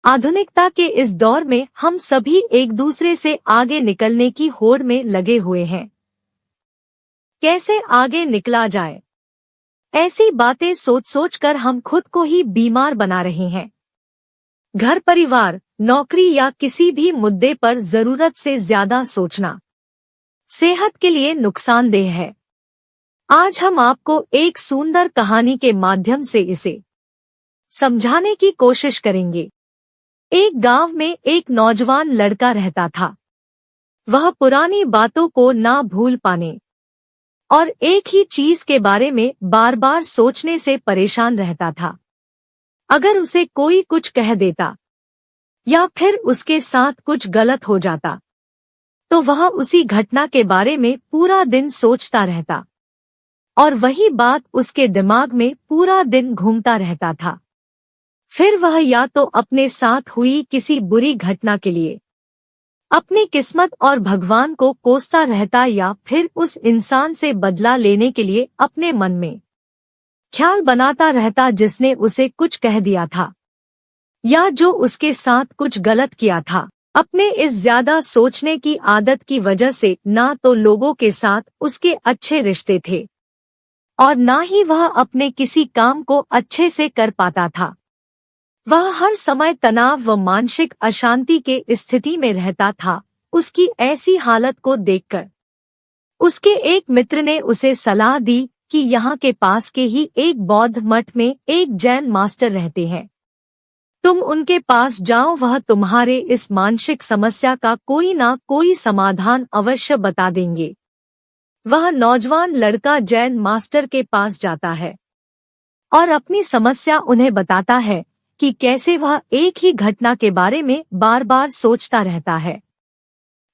आधुनिकता के इस दौर में हम सभी एक दूसरे से आगे निकलने की होड़ में लगे हुए हैं। कैसे आगे निकला जाए, ऐसी बातें सोच सोच कर हम खुद को ही बीमार बना रहे हैं। घर, परिवार, नौकरी या किसी भी मुद्दे पर जरूरत से ज्यादा सोचना सेहत के लिए नुकसानदेह है। आज हम आपको एक सुंदर कहानी के माध्यम से इसे समझाने की कोशिश करेंगे। एक गांव में एक नौजवान लड़का रहता था। वह पुरानी बातों को ना भूल पाने और एक ही चीज के बारे में बार बार सोचने से परेशान रहता था। अगर उसे कोई कुछ कह देता या फिर उसके साथ कुछ गलत हो जाता तो वह उसी घटना के बारे में पूरा दिन सोचता रहता और वही बात उसके दिमाग में पूरा दिन घूमता रहता था। फिर वह या तो अपने साथ हुई किसी बुरी घटना के लिए अपनी किस्मत और भगवान को कोसता रहता या फिर उस इंसान से बदला लेने के लिए अपने मन में ख्याल बनाता रहता जिसने उसे कुछ कह दिया था या जो उसके साथ कुछ गलत किया था। अपने इस ज्यादा सोचने की आदत की वजह से ना तो लोगों के साथ उसके अच्छे रिश्ते थे और ना ही वह अपने किसी काम को अच्छे से कर पाता था। वह हर समय तनाव व मानसिक अशांति के स्थिति में रहता था। उसकी ऐसी हालत को देखकर उसके एक मित्र ने उसे सलाह दी कि यहाँ के पास के ही एक बौद्ध मठ में एक जैन मास्टर रहते हैं, तुम उनके पास जाओ, वह तुम्हारे इस मानसिक समस्या का कोई ना कोई समाधान अवश्य बता देंगे। वह नौजवान लड़का जैन मास्टर के पास जाता है और अपनी समस्या उन्हें बताता है कि कैसे वह एक ही घटना के बारे में बार बार सोचता रहता है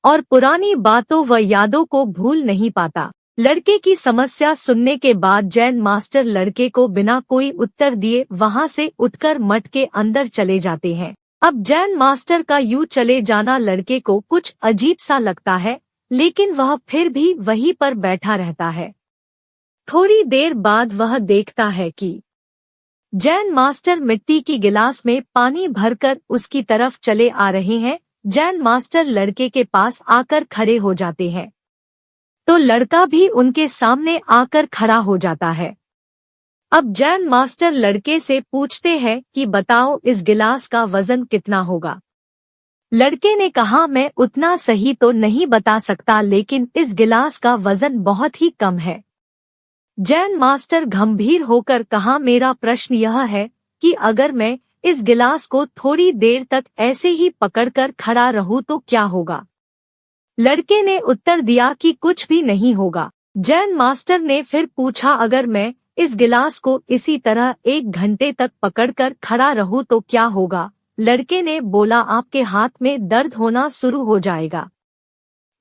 और पुरानी बातों व यादों को भूल नहीं पाता। लड़के की समस्या सुनने के बाद जैन मास्टर लड़के को बिना कोई उत्तर दिए वहां से उठकर मठ के अंदर चले जाते हैं। अब जैन मास्टर का यूं चले जाना लड़के को कुछ अजीब सा लगता है, लेकिन वह फिर भी वहीं पर बैठा रहता है। थोड़ी देर बाद वह देखता है कि जैन मास्टर मिट्टी की गिलास में पानी भरकर उसकी तरफ चले आ रहे हैं। जैन मास्टर लड़के के पास आकर खड़े हो जाते हैं तो लड़का भी उनके सामने आकर खड़ा हो जाता है। अब जैन मास्टर लड़के से पूछते हैं कि बताओ, इस गिलास का वजन कितना होगा। लड़के ने कहा, मैं उतना सही तो नहीं बता सकता, लेकिन इस गिलास का वजन बहुत ही कम है। जैन मास्टर गंभीर होकर कहा, मेरा प्रश्न यह है कि अगर मैं इस गिलास को थोड़ी देर तक ऐसे ही पकड़कर खड़ा रहूं तो क्या होगा। लड़के ने उत्तर दिया कि कुछ भी नहीं होगा। जैन मास्टर ने फिर पूछा, अगर मैं इस गिलास को इसी तरह 1 घंटे तक पकड़कर खड़ा रहूं तो क्या होगा। लड़के ने बोला, आपके हाथ में दर्द होना शुरू हो जाएगा।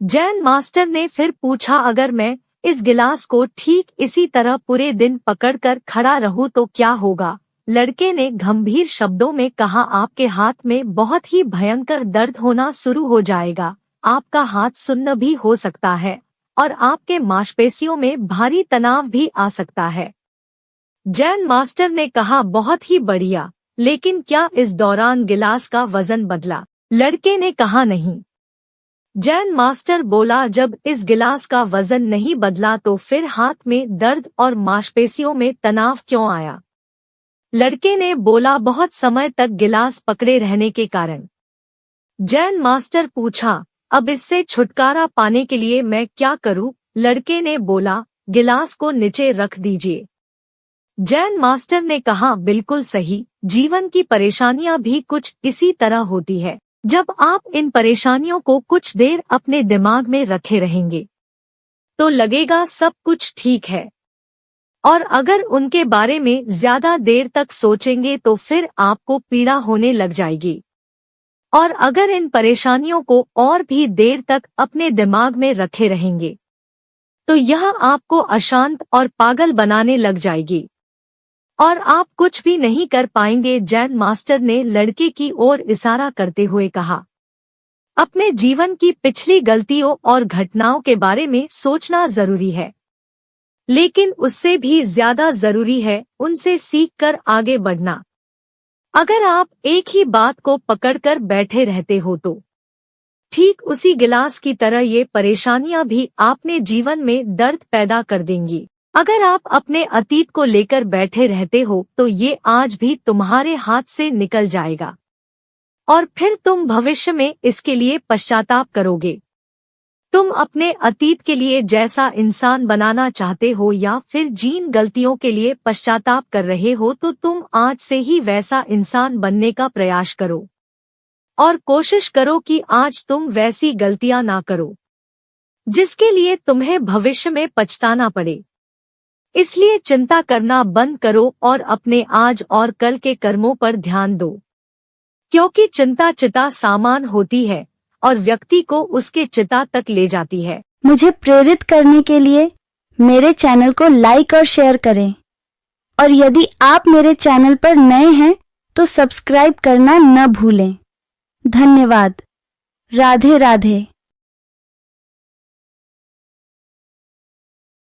जैन मास्टर ने फिर पूछा, अगर मैं इस गिलास को ठीक इसी तरह पूरे दिन पकड़कर खड़ा रहूं तो क्या होगा। लड़के ने गंभीर शब्दों में कहा, आपके हाथ में बहुत ही भयंकर दर्द होना शुरू हो जाएगा, आपका हाथ सुन्न भी हो सकता है और आपके मांसपेशियों में भारी तनाव भी आ सकता है। जैन मास्टर ने कहा, बहुत ही बढ़िया, लेकिन क्या इस दौरान गिलास का वजन बदला। लड़के ने कहा, नहीं। जैन मास्टर बोला, जब इस गिलास का वजन नहीं बदला तो फिर हाथ में दर्द और मांसपेशियों में तनाव क्यों आया। लड़के ने बोला, बहुत समय तक गिलास पकड़े रहने के कारण। जैन मास्टर पूछा, अब इससे छुटकारा पाने के लिए मैं क्या करूं। लड़के ने बोला, गिलास को नीचे रख दीजिए। जैन मास्टर ने कहा, बिल्कुल सही, जीवन की परेशानियां भी कुछ इसी तरह होती है। जब आप इन परेशानियों को कुछ देर अपने दिमाग में रखे रहेंगे तो लगेगा सब कुछ ठीक है, और अगर उनके बारे में ज्यादा देर तक सोचेंगे तो फिर आपको पीड़ा होने लग जाएगी, और अगर इन परेशानियों को और भी देर तक अपने दिमाग में रखे रहेंगे तो यह आपको अशांत और पागल बनाने लग जाएगी और आप कुछ भी नहीं कर पाएंगे। जैन मास्टर ने लड़के की ओर इशारा करते हुए कहा, अपने जीवन की पिछली गलतियों और घटनाओं के बारे में सोचना जरूरी है, लेकिन उससे भी ज्यादा जरूरी है उनसे सीखकर आगे बढ़ना। अगर आप एक ही बात को पकड़कर बैठे रहते हो तो ठीक उसी गिलास की तरह ये परेशानियां भी आपने जीवन में दर्द पैदा कर देंगी। अगर आप अपने अतीत को लेकर बैठे रहते हो तो ये आज भी तुम्हारे हाथ से निकल जाएगा और फिर तुम भविष्य में इसके लिए पश्चाताप करोगे। तुम अपने अतीत के लिए जैसा इंसान बनाना चाहते हो या फिर जिन गलतियों के लिए पश्चाताप कर रहे हो तो तुम आज से ही वैसा इंसान बनने का प्रयास करो और कोशिश करो कि आज तुम वैसी गलतियां ना करो जिसके लिए तुम्हें भविष्य में पछताना पड़े। इसलिए चिंता करना बंद करो और अपने आज और कल के कर्मों पर ध्यान दो, क्योंकि चिंता चिता सामान होती है और व्यक्ति को उसके चिता तक ले जाती है। मुझे प्रेरित करने के लिए मेरे चैनल को लाइक और शेयर करें और यदि आप मेरे चैनल पर नए हैं तो सब्सक्राइब करना न भूलें। धन्यवाद। राधे राधे।